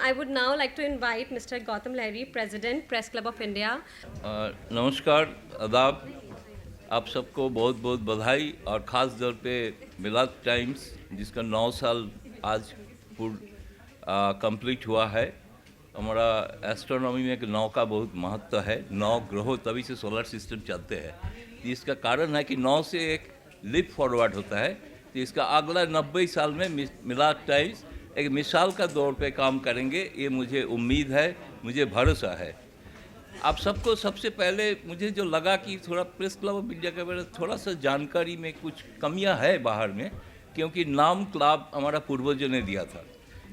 I would now like to invite Mr. Gautam Lahiri, President, Press Club of India. नमस्कार, आदाब। आप सबको बहुत बहुत बधाई और ख़ास तौर पे मिलाद टाइम्स जिसका 9 साल आज कंप्लीट हुआ है। हमारा एस्ट्रोनॉमी में 9 का बहुत महत्व है। 9 ग्रहों तभी से सोलर सिस्टम चलते हैं। तो इसका कारण है कि 9 से एक लिप फॉरवर्ड होता है। तो इसका अगला 90 साल में मिलाद टाइम्स एक मिसाल का दौर पे काम करेंगे, ये मुझे उम्मीद है, मुझे भरोसा है। आप सबको सबसे पहले मुझे जो लगा कि थोड़ा प्रेस क्लब ऑफ इंडिया के बारे में थोड़ा सा जानकारी में कुछ कमियां है बाहर में, क्योंकि नाम क्लब हमारा पूर्वजों ने दिया था,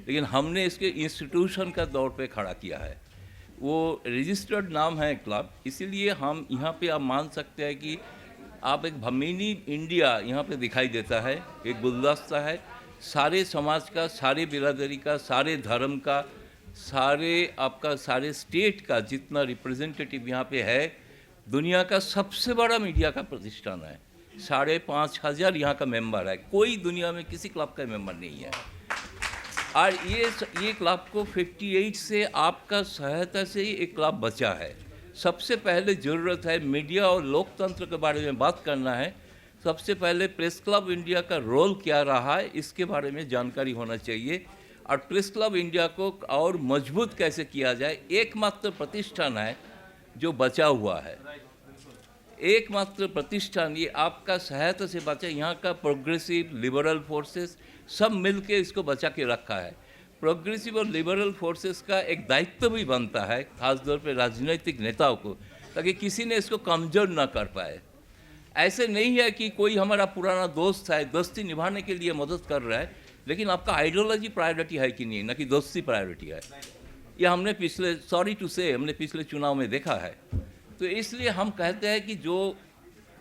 लेकिन हमने इसके इंस्टीट्यूशन का दौर पे खड़ा किया है। वो रजिस्टर्ड नाम है क्लब, इसीलिए हम यहाँ पे आप मान सकते हैं कि आप एक भमीनी इंडिया यहाँ पे दिखाई देता है, एक गुलदस्ता है सारे समाज का, सारे बिरादरी का, सारे धर्म का, सारे स्टेट का जितना रिप्रेजेंटेटिव यहाँ पे है। दुनिया का सबसे बड़ा मीडिया का प्रतिष्ठान है। 5,500 यहाँ का मेंबर है। कोई दुनिया में किसी क्लब का मेंबर नहीं है। और ये क्लब को 58 से आपका सहायता से ही एक क्लब बचा है। सबसे पहले ज़रूरत है मीडिया और लोकतंत्र के बारे में बात करना है। सबसे पहले प्रेस क्लब इंडिया का रोल क्या रहा है इसके बारे में जानकारी होना चाहिए, और प्रेस क्लब इंडिया को और मजबूत कैसे किया जाए। एकमात्र प्रतिष्ठान है जो बचा हुआ है, एकमात्र प्रतिष्ठान, ये आपका सहायता से बचा। यहाँ का प्रोग्रेसिव लिबरल फोर्सेस सब मिलके इसको बचा के रखा है। प्रोग्रेसिव और लिबरल फोर्सेस का एक दायित्व भी बनता है, खासतौर पे राजनीतिक नेताओं को, ताकि किसी ने इसको कमज़ोर ना कर पाए। ऐसे नहीं है कि कोई हमारा पुराना दोस्त है, दोस्ती निभाने के लिए मदद कर रहा है, लेकिन आपका आइडियोलॉजी प्रायोरिटी है कि नहीं, ना कि दोस्ती प्रायोरिटी है। यह हमने पिछले चुनाव में देखा है। तो इसलिए हम कहते हैं कि जो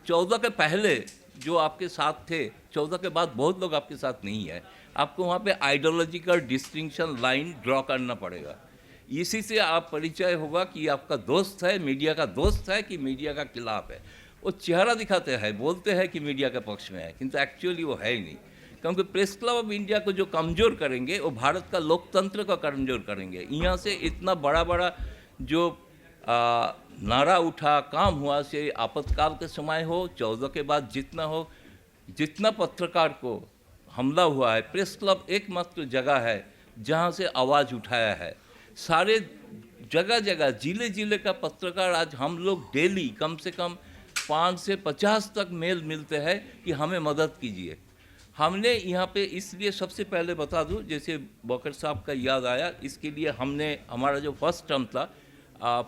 14 के पहले जो आपके साथ थे, 14 के बाद बहुत लोग आपके साथ नहीं है। आपको वहाँ पे आइडियोलॉजिकल डिस्टिंक्शन लाइन ड्रॉ करना पड़ेगा। इसी से आप परिचय होगा कि आपका दोस्त है, मीडिया का दोस्त है कि मीडिया का खिलाफ है। वो चेहरा दिखाते हैं, बोलते हैं कि मीडिया के पक्ष में है, किंतु एक्चुअली वो है ही नहीं। क्योंकि प्रेस क्लब ऑफ इंडिया को जो कमज़ोर करेंगे वो भारत का लोकतंत्र को कमज़ोर करेंगे। यहाँ से इतना बड़ा बड़ा जो नारा उठा, काम हुआ, से आपातकाल के समय हो, 14 के बाद जितना हो, जितना पत्रकार को हमला हुआ है, प्रेस क्लब एकमात्र जगह है जहाँ से आवाज़ उठाया है। सारे जगह जगह जिले जिले का पत्रकार, आज हम लोग डेली कम से कम 5 से 50 तक मेल मिलते हैं कि हमें मदद कीजिए। हमने यहाँ पे इसलिए सबसे पहले बता दूँ, जैसे बकर साहब का याद आया, इसके लिए हमने हमारा जो फर्स्ट टर्म था,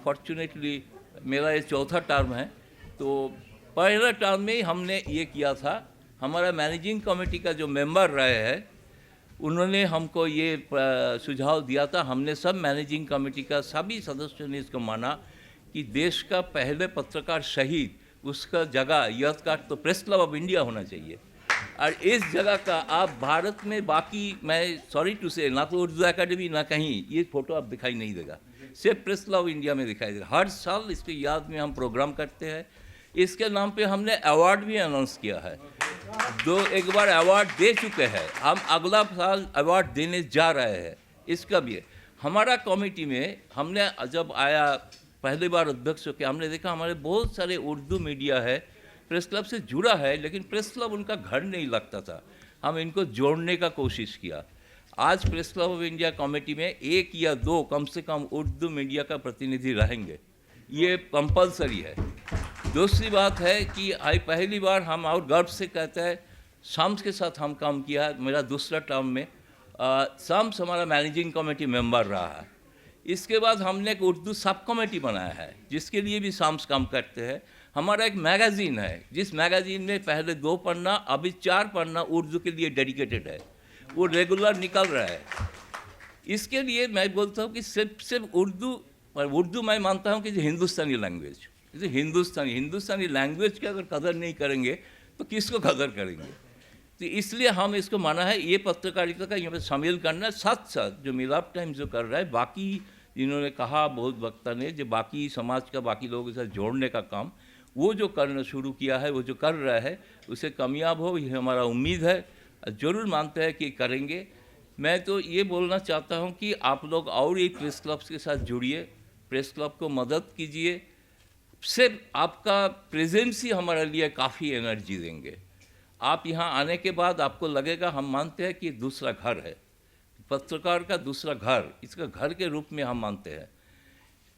फॉर्चुनेटली मेरा ये चौथा टर्म है, तो पहला टर्म में ही हमने ये किया था। हमारा मैनेजिंग कमेटी का जो मेंबर रहे हैं उन्होंने हमको ये सुझाव दिया था। हमने सब मैनेजिंग कमेटी का सभी सदस्यों ने इसको माना कि देश का पहले पत्रकार शहीद, उसका जगह यादगार तो प्रेस क्लब ऑफ इंडिया होना चाहिए। और इस जगह का आप भारत में बाकी, मैं सॉरी टू से, ना तो उर्दू एकेडमी ना कहीं ये फ़ोटो आप दिखाई नहीं देगा, सिर्फ प्रेस क्लब ऑफ इंडिया में दिखाई देगा। हर साल इसकी याद में हम प्रोग्राम करते हैं। इसके नाम पे हमने अवार्ड भी अनाउंस किया है। एक बार अवार्ड दे चुके हैं, हम अगला साल अवार्ड देने जा रहे हैं। इसका भी है। हमारा कमेटी में हमने जब आया पहली बार अध्यक्ष होकर, हमने देखा हमारे बहुत सारे उर्दू मीडिया है प्रेस क्लब से जुड़ा है, लेकिन प्रेस क्लब उनका घर नहीं लगता था। हम इनको जोड़ने का कोशिश किया। आज press club of India committee में 1 या 2 कम से कम उर्दू मीडिया का प्रतिनिधि रहेंगे, ये कंपलसरी है। दूसरी बात है कि पहली बार हम और गर्व से कहते हैं, शाम्स के साथ हम काम किया है। मेरा दूसरा टर्म में शाम्स हमारा मैनेजिंग कमेटी मेंबर रहा है। इसके बाद हमने एक उर्दू सब कमेटी बनाया है, जिसके लिए भी शाम्स काम करते हैं। हमारा एक मैगज़ीन है, जिस मैगज़ीन में पहले 2 पन्ना, अभी 4 पन्ना उर्दू के लिए डेडिकेटेड है, वो रेगुलर निकल रहा है। इसके लिए मैं बोलता हूँ कि सिर्फ उर्दू मैं मानता हूँ कि जो हिंदुस्तानी लैंग्वेज, जैसे हिंदुस्तानी लैंग्वेज की अगर कदर नहीं करेंगे तो किसको कदर करेंगे। तो इसलिए हम इसको माना है, ये पत्रकारिता का यहाँ पर शामिल करना। साथ साथ जो मिलाद टाइम्स जो कर रहा है, बाकी जिन्होंने कहा बहुत वक्ता ने, जो बाकी समाज का बाकी लोगों के साथ जोड़ने का काम वो जो करना शुरू किया है, वो जो कर रहा है, उसे कामयाब हो, ये हमारा उम्मीद है। ज़रूर मानते हैं कि करेंगे। मैं तो ये बोलना चाहता हूँ कि आप लोग और एक प्रेस क्लब के साथ जुड़िए, प्रेस क्लब को मदद कीजिए। सिर्फ आपका प्रेजेंस ही हमारे लिए काफ़ी एनर्जी देंगे। आप यहाँ आने के बाद आपको लगेगा, हम मानते हैं कि दूसरा घर है, पत्रकार का दूसरा घर, इसका घर के रूप में हम मानते हैं।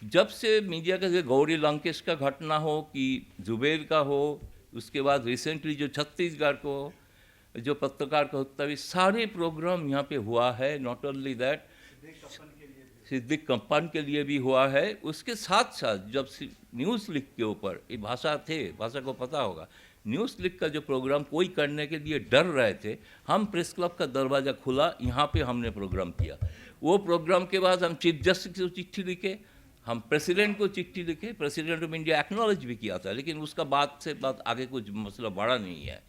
जब से मीडिया का, गौरी लंकेश का घटना हो कि जुबेर का हो, उसके बाद रिसेंटली जो छत्तीसगढ़ को जो पत्रकार का हत्या हुई, सारे प्रोग्राम यहाँ पे हुआ है। नॉट ओनली दैट, सिद्दीक कप्पान के लिए भी हुआ है। उसके साथ साथ जब न्यूज़ लिख के ऊपर, ये भाषा को पता होगा, न्यूज़ लिख का जो प्रोग्राम कोई करने के लिए डर रहे थे, हम प्रेस क्लब का दरवाज़ा खुला, यहाँ पे हमने प्रोग्राम किया। वो प्रोग्राम के बाद हम चीफ जस्टिस को चिट्ठी लिखे, हम प्रेसिडेंट को चिट्ठी लिखे, प्रेसिडेंट ऑफ इंडिया एक्नॉलेज भी किया था, लेकिन उसका बात आगे कुछ मसला बड़ा नहीं है।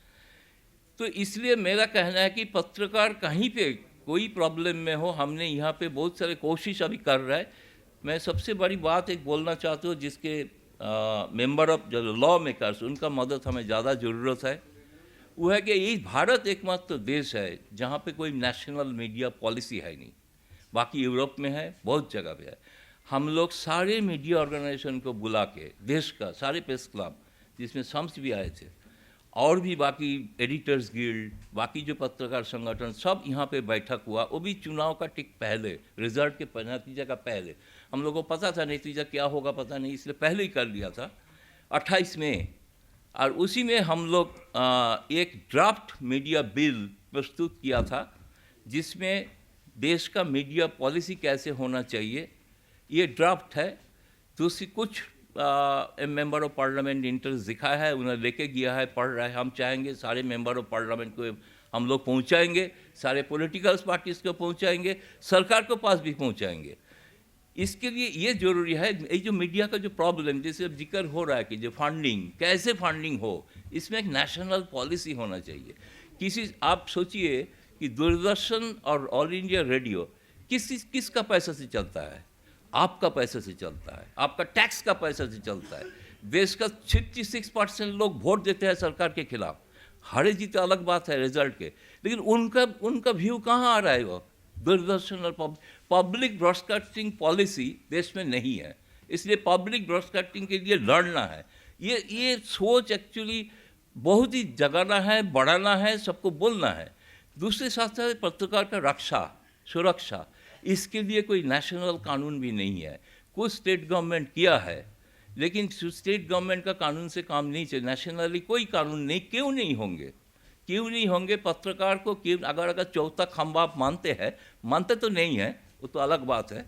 तो इसलिए मेरा कहना है कि पत्रकार कहीं पे कोई प्रॉब्लम में हो, हमने यहाँ पे बहुत सारे कोशिश अभी कर रहा है। मैं सबसे बड़ी बात एक बोलना चाहता हूँ, जिसके मेंबर ऑफ जो लॉ मेकर्स, उनका मदद हमें ज़्यादा ज़रूरत है। वो है कि ये भारत एकमात्र देश है जहाँ पे कोई नेशनल मीडिया पॉलिसी है नहीं। बाकी यूरोप में है, बहुत जगह पे है। हम लोग सारे मीडिया ऑर्गेनाइजेशन को बुला के, देश का सारे प्रेस क्लब, जिसमें सम्स भी आए थे, और भी बाकी एडिटर्स गिल्ड, बाकी जो पत्रकार संगठन, सब यहाँ पे बैठक हुआ। वो भी चुनाव का ठीक पहले, रिजल्ट के नतीजे का पहले। हम लोगों को पता था नतीजा क्या होगा पता नहीं, इसलिए पहले ही कर लिया था 28 में। और उसी में हम लोग एक ड्राफ्ट मीडिया बिल प्रस्तुत किया था, जिसमें देश का मीडिया पॉलिसी कैसे होना चाहिए, ये ड्राफ्ट है। तो कुछ मेंबर ऑफ पार्लियामेंट इंटरेस्ट दिखा है, उन्हें लेके गया है, पढ़ रहा है। हम चाहेंगे सारे मेंबर ऑफ पार्लियामेंट को हम लोग पहुंचाएंगे, सारे पॉलिटिकल पार्टीज को पहुंचाएंगे, सरकार के पास भी पहुंचाएंगे। इसके लिए ये जरूरी है, ये जो मीडिया का जो प्रॉब्लम, जैसे अब जिक्र हो रहा है कि जो फंडिंग, कैसे फंडिंग हो, इसमें एक नेशनल पॉलिसी होना चाहिए। आप सोचिए कि दूरदर्शन और ऑल इंडिया रेडियो किसका पैसा से चलता है? आपका पैसे से चलता है, आपका टैक्स का पैसा से चलता है। देश का 66% लोग वोट देते हैं सरकार के खिलाफ। हारे जीते अलग बात है रिजल्ट के, लेकिन उनका व्यू कहाँ आ रहा है? वो दूरदर्शन और पब्लिक ब्रॉडकास्टिंग पॉलिसी देश में नहीं है। इसलिए पब्लिक ब्रॉडकास्टिंग के लिए लड़ना है। ये सोच एक्चुअली बहुत ही जगाना है, बढ़ाना है, सबको बोलना है। दूसरे साथ साथ पत्रकार का रक्षा, सुरक्षा, इसके लिए कोई नेशनल कानून भी नहीं है। कुछ स्टेट गवर्नमेंट किया है, लेकिन स्टेट गवर्नमेंट का कानून से काम नहीं चले। नेशनली कोई कानून नहीं, क्यों नहीं होंगे? पत्रकार को क्यों, अगर चौथा खंभा आप मानते तो नहीं है, वो तो अलग बात है।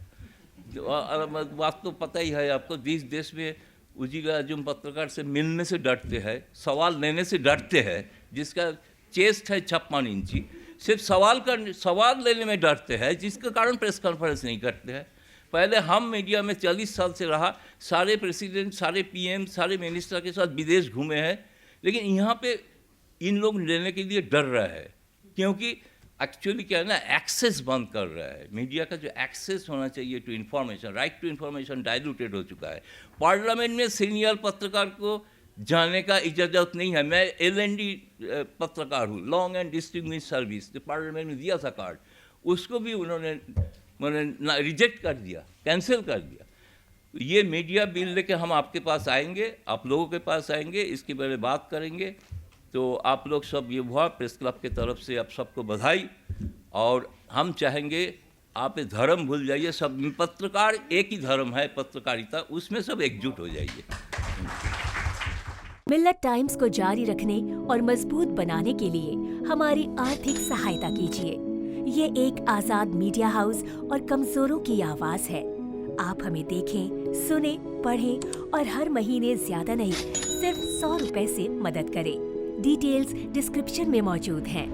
बात तो पता ही है आपको, देश में उजिला आजम पत्रकार से मिलने से डरते हैं, सवाल लेने से डरते हैं। जिसका चेस्ट है 56 इंची, सिर्फ सवाल लेने में डरते हैं, जिसके कारण प्रेस कॉन्फ्रेंस नहीं करते हैं। पहले हम मीडिया में 40 साल से रहा, सारे प्रेसिडेंट, सारे पीएम, सारे मिनिस्टर के साथ विदेश घूमे हैं, लेकिन यहाँ पे इन लोग लेने के लिए डर रहा है, क्योंकि एक्चुअली क्या है ना, एक्सेस बंद कर रहा है। मीडिया का जो एक्सेस होना चाहिए to information, right to information diluted हो चुका है। पार्लियामेंट में सीनियर पत्रकार को जाने का इजाज़त नहीं है। मैं LND पत्रकार हूँ, लॉन्ग एंड डिस्टिंग्विश्ड सर्विस, जो पार्लियामेंट में दिया था कार्ड, उसको भी उन्होंने रिजेक्ट कर दिया, कैंसिल कर दिया। ये मीडिया बिल लेके हम आपके पास आएंगे, आप लोगों के पास आएंगे, इसके बारे में बात करेंगे। तो आप लोग सब, ये हुआ प्रेस क्लब की तरफ से आप सबको बधाई। और हम चाहेंगे आप ये धर्म भूल जाइए, सब पत्रकार एक ही धर्म है, पत्रकारिता, उसमें सब एकजुट हो जाइए। मिल्लत टाइम्स को जारी रखने और मजबूत बनाने के लिए हमारी आर्थिक सहायता कीजिए। ये एक आजाद मीडिया हाउस और कमजोरों की आवाज है। आप हमें देखें, सुने, पढ़ें और हर महीने ज्यादा नहीं, सिर्फ 100 रुपए से मदद करें। डिटेल्स डिस्क्रिप्शन में मौजूद हैं।